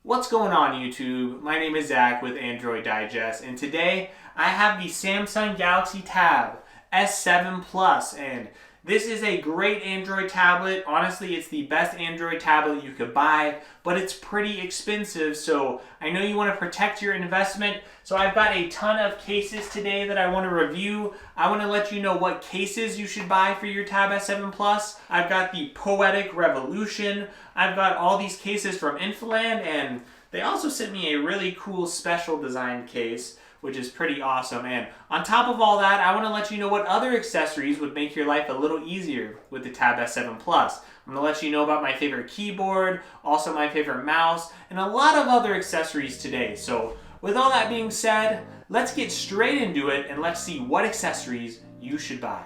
What's going on YouTube? My name is Zach with Android Digest, and today I have the Samsung Galaxy Tab S7 Plus, and this is a great Android tablet. Honestly, it's the best Android tablet you could buy, but it's pretty expensive, so I know you want to protect your investment. So I've got a ton of cases today that I want to review. I want to let you know what cases you should buy for your Tab S7 Plus. I've got the Poetic Revolution. I've got all these cases from Infiland, and they also sent me a really cool special design case, which is pretty awesome. And on top of all that, I want to let you know what other accessories would make your life a little easier with the Tab S7 Plus. I'm going to let you know about my favorite keyboard, also my favorite mouse, and a lot of other accessories today. So with all that being said, let's get straight into it and let's see what accessories you should buy.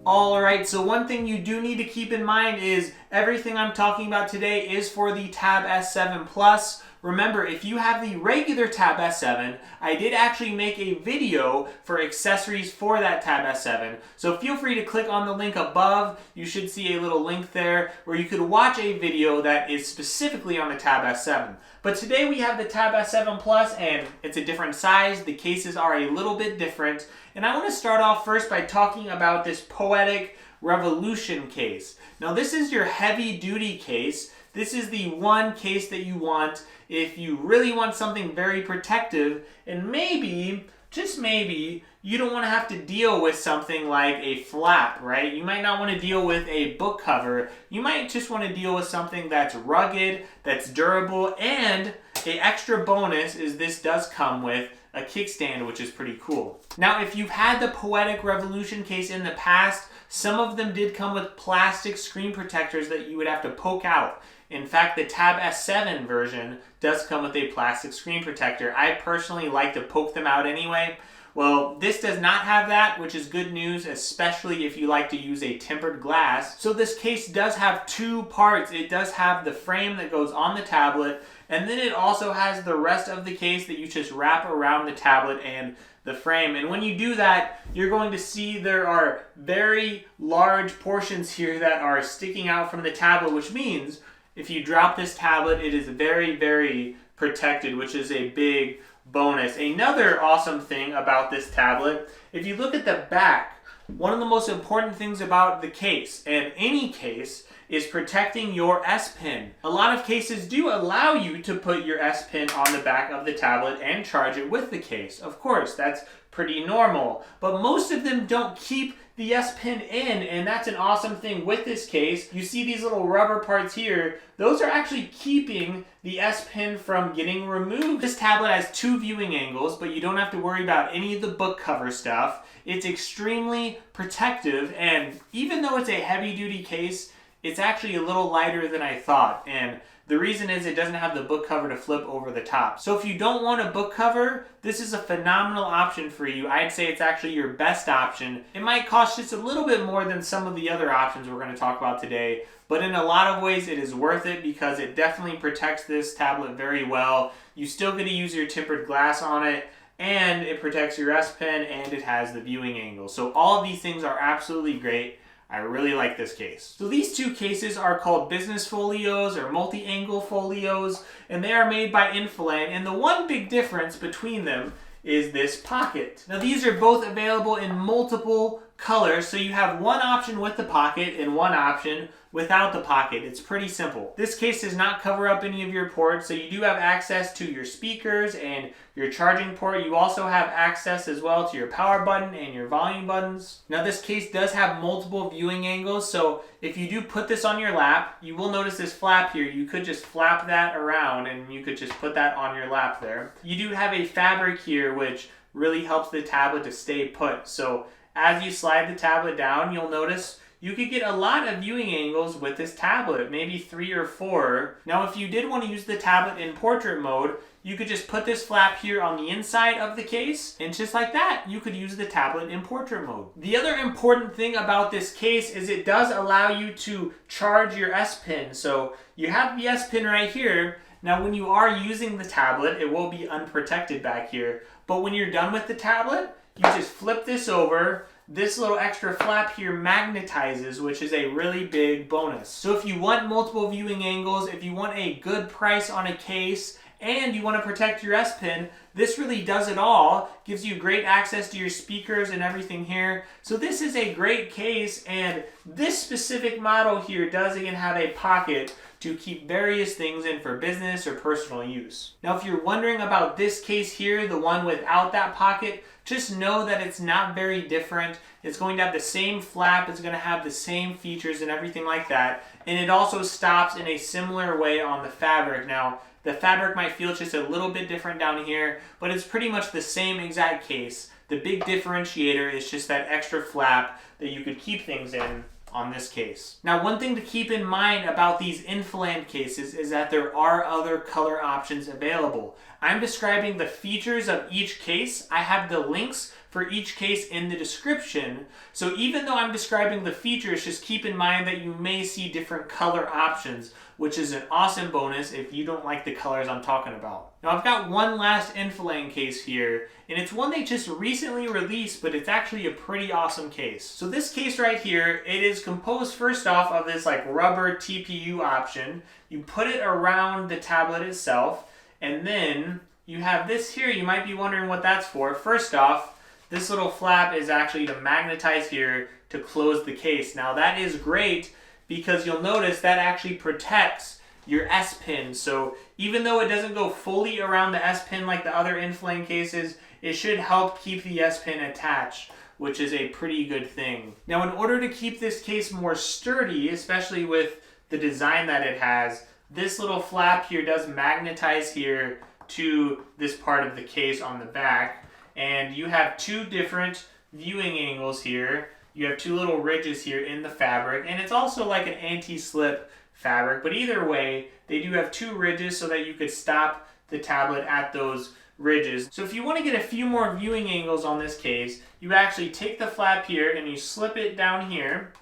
Alright, so one thing you do need to keep in mind is everything I'm talking about today is for the Tab S7 Plus. Remember, if you have the regular Tab S7, I did actually make a video for accessories for that Tab S7. So feel free to click on the link above. You should see a little link there where you could watch a video that is specifically on the Tab S7. But today we have the Tab S7 Plus, and it's a different size. The cases are a little bit different. And I want to start off first by talking about this Poetic Revolution case. Now this is your heavy duty case. This is the one case that you want if you really want something very protective, and maybe, just maybe, you don't want to have to deal with something like a flap, right? You might not want to deal with a book cover. You might just want to deal with something that's rugged, that's durable, and an extra bonus is this does come with a kickstand, which is pretty cool. Now, if you've had the Poetic Revolution case in the past, some of them did come with plastic screen protectors that you would have to poke out. In fact, the Tab S7 version does come with a plastic screen protector. I personally like to poke them out anyway. Well, this does not have that, which is good news, especially if you like to use a tempered glass. So this case does have two parts. It does have the frame that goes on the tablet, and then it also has the rest of the case that you just wrap around the tablet and the frame. And when you do that, you're going to see there are very large portions here that are sticking out from the tablet, which means if you drop this tablet, it is very, very protected, which is a big bonus. Another awesome thing about this tablet, if you look at the back, one of the most important things about the case, and any case, is protecting your S Pen. A lot of cases do allow you to put your S Pen on the back of the tablet and charge it with the case. Of course, that's pretty normal, but most of them don't keep the S Pen in, and that's an awesome thing with this case. You see these little rubber parts here, those are actually keeping the S Pen from getting removed. This tablet has two viewing angles, but you don't have to worry about any of the book cover stuff. It's extremely protective, and even though it's a heavy duty case, it's actually a little lighter than I thought, and the reason is it doesn't have the book cover to flip over the top. So if you don't want a book cover, this is a phenomenal option for you. I'd say it's actually your best option. It might cost just a little bit more than some of the other options we're going to talk about today, but in a lot of ways it is worth it because it definitely protects this tablet very well. You still get to use your tempered glass on it, and it protects your S Pen, and it has the viewing angle. So all of these things are absolutely great. I really like this case. So these two cases are called business folios or multi-angle folios, and they are made by Infiland, and the one big difference between them is this pocket. Now these are both available in multiple colors, so you have one option with the pocket and one option without the pocket. It's pretty simple. This case does not cover up any of your ports, so you do have access to your speakers and your charging port. You also have access as well to your power button and your volume buttons. Now this case does have multiple viewing angles, so if you do put this on your lap, you will notice this flap here. You could just flap that around and you could just put that on your lap there. You do have a fabric here which really helps the tablet to stay put. So as you slide the tablet down, you'll notice you could get a lot of viewing angles with this tablet, maybe 3 or 4. Now, if you did want to use the tablet in portrait mode, you could just put this flap here on the inside of the case, and just like that, you could use the tablet in portrait mode. The other important thing about this case is it does allow you to charge your S Pen. So you have the S Pen right here. Now, when you are using the tablet, it will be unprotected back here. But when you're done with the tablet, you just flip this over, this little extra flap here magnetizes, which is a really big bonus. So if you want multiple viewing angles, if you want a good price on a case, and you want to protect your S Pen, this really does it all. Gives you great access to your speakers and everything here. So this is a great case, and this specific model here does again have a pocket to keep various things in for business or personal use. Now if you're wondering about this case here, the one without that pocket, just know that it's not very different. It's going to have the same flap, it's going to have the same features and everything like that, and it also stops in a similar way on the fabric. Now the fabric might feel just a little bit different down here, but it's pretty much the same exact case. The big differentiator is just that extra flap that you could keep things in on this case. Now one thing to keep in mind about these Infiland cases is that there are other color options available. I'm describing the features of each case. I have the links for each case in the description. So even though I'm describing the features, just keep in mind that you may see different color options, which is an awesome bonus if you don't like the colors I'm talking about. Now I've got one last Infiland case here, and it's one they just recently released, but it's actually a pretty awesome case. So this case right here, it is composed first off of this like rubber TPU option. You put it around the tablet itself, and then you have this here. You might be wondering what that's for. First off, this little flap is actually to magnetize here to close the case. Now that is great because you'll notice that actually protects your S Pen. So even though it doesn't go fully around the S Pen like the other Infiland cases, it should help keep the S Pen attached, which is a pretty good thing. Now in order to keep this case more sturdy, especially with the design that it has, this little flap here does magnetize here to this part of the case on the back. And you have two different viewing angles here. You have two little ridges here in the fabric, and it's also like an anti-slip fabric, but either way, they do have two ridges so that you could stop the tablet at those ridges. So if you want to get a few more viewing angles on this case, you actually take the flap here and you slip it down here,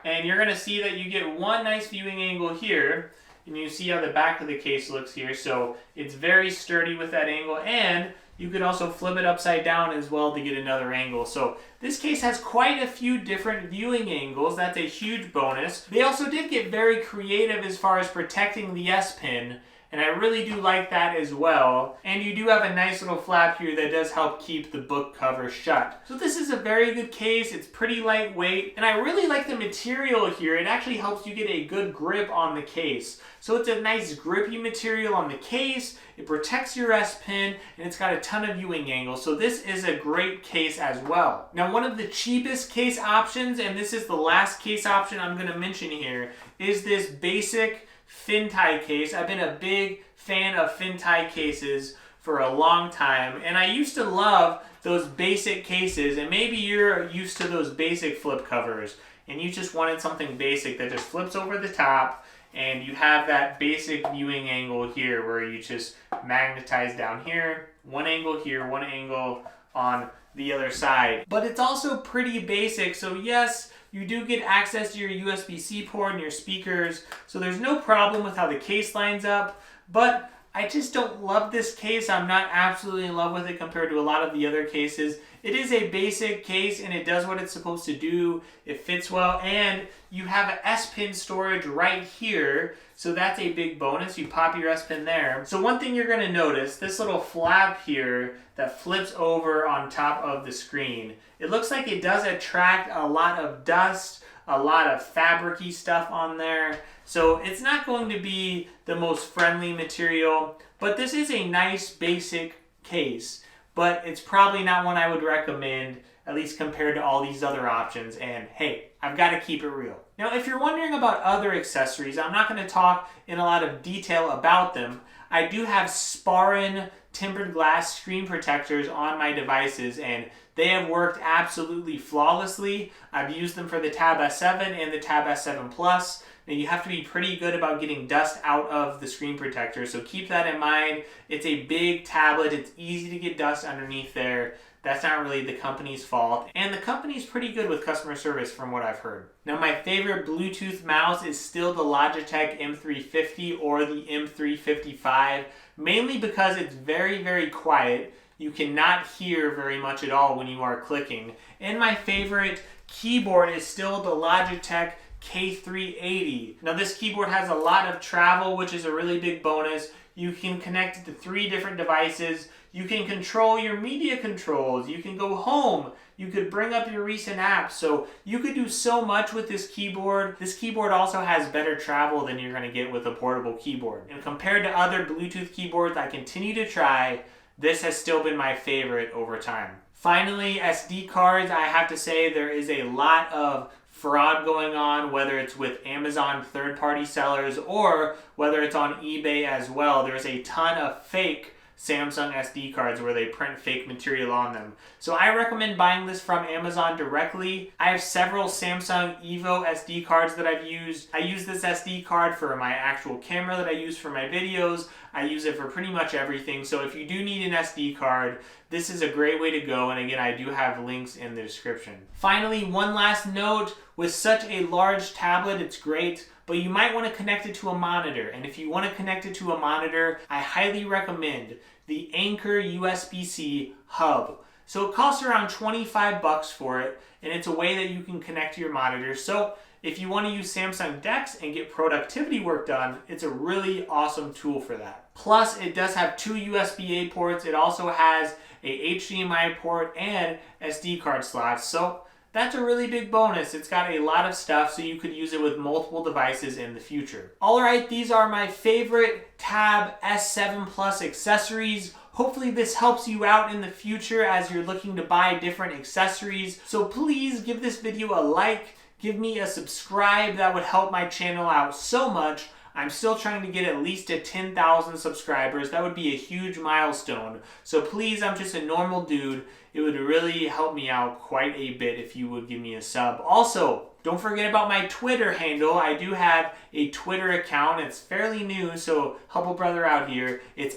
and you're going to see that you get one nice viewing angle here, and you see how the back of the case looks here. So it's very sturdy with that angle, and you could also flip it upside down as well to get another angle. So this case has quite a few different viewing angles. That's a huge bonus. They also did get very creative as far as protecting the S Pen, and I really do like that as well. And you do have a nice little flap here that does help keep the book cover shut. So this is a very good case. It's pretty lightweight, and I really like the material here. It actually helps you get a good grip on the case. So it's a nice grippy material on the case. It protects your S Pen, and it's got a ton of viewing angles. So this is a great case as well. Now one of the cheapest case options, and this is the last case option I'm going to mention here, is this basic Fintie case. I've been a big fan of Fintie cases for a long time, and I used to love those basic cases, and maybe you're used to those basic flip covers and you just wanted something basic that just flips over the top, and you have that basic viewing angle here where you just magnetize down here, one angle here, one angle on the other side. But it's also pretty basic, so yes, you do get access to your USB-C port and your speakers, so there's no problem with how the case lines up, but I just don't love this case. I'm not absolutely in love with it compared to a lot of the other cases. It is a basic case and it does what it's supposed to do. It fits well, and you have an S Pen storage right here, so that's a big bonus. You pop your S Pen there. So one thing you're going to notice, this little flap here that flips over on top of the screen, it looks like it does attract a lot of dust, a lot of fabric-y stuff on there. So it's not going to be the most friendly material, but this is a nice basic case, but it's probably not one I would recommend, at least compared to all these other options. And hey, I've got to keep it real. Now, if you're wondering about other accessories, I'm not going to talk in a lot of detail about them. I do have Sparran tempered glass screen protectors on my devices, and they have worked absolutely flawlessly. I've used them for the Tab S7 and the Tab S7 Plus. Now, you have to be pretty good about getting dust out of the screen protector, so keep that in mind. It's a big tablet. It's easy to get dust underneath there. That's not really the company's fault, and the company's pretty good with customer service from what I've heard. Now, my favorite Bluetooth mouse is still the Logitech M350 or the M355, mainly because it's very, very quiet. you cannot hear very much at all when you are clicking. And my favorite keyboard is still the Logitech K380. Now this keyboard has a lot of travel, which is a really big bonus. You can connect it to 3 different devices. You can control your media controls. You can go home. You could bring up your recent apps. So you could do so much with this keyboard. This keyboard also has better travel than you're going to get with a portable keyboard. And compared to other Bluetooth keyboards I continue to try, this has still been my favorite over time. Finally, SD cards. I have to say there is a lot of fraud going on, whether it's with Amazon third-party sellers or whether it's on eBay as well. There's a ton of fake Samsung SD cards where they print fake material on them. So I recommend buying this from Amazon directly. I have several Samsung Evo SD cards that I've used. I use this SD card for my actual camera that I use for my videos. I use it for pretty much everything. So if you do need an SD card, this is a great way to go. And again, I do have links in the description. Finally, one last note. With such a large tablet, it's great, but you might want to connect it to a monitor. And if you want to connect it to a monitor, I highly recommend the Anker USB-C hub. So it costs around 25 bucks for it, and it's a way that you can connect to your monitor. So if you want to use Samsung DeX and get productivity work done, it's a really awesome tool for that. Plus, it does have 2 USB-A ports. It also has a HDMI port and SD card slots. So that's a really big bonus. It's got a lot of stuff, so you could use it with multiple devices in the future. Alright, these are my favorite Tab S7 Plus accessories. Hopefully this helps you out in the future as you're looking to buy different accessories. So please give this video a like, give me a subscribe. That would help my channel out so much. I'm still trying to get at least to 10,000 subscribers. That would be a huge milestone. So please, I'm just a normal dude. It would really help me out quite a bit if you would give me a sub. Also, don't forget about my Twitter handle. I do have a Twitter account. It's fairly new, so help a brother out here. It's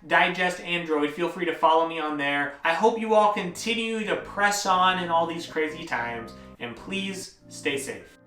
@DigestAndroid. Feel free to follow me on there. I hope you all continue to press on in all these crazy times, and please stay safe.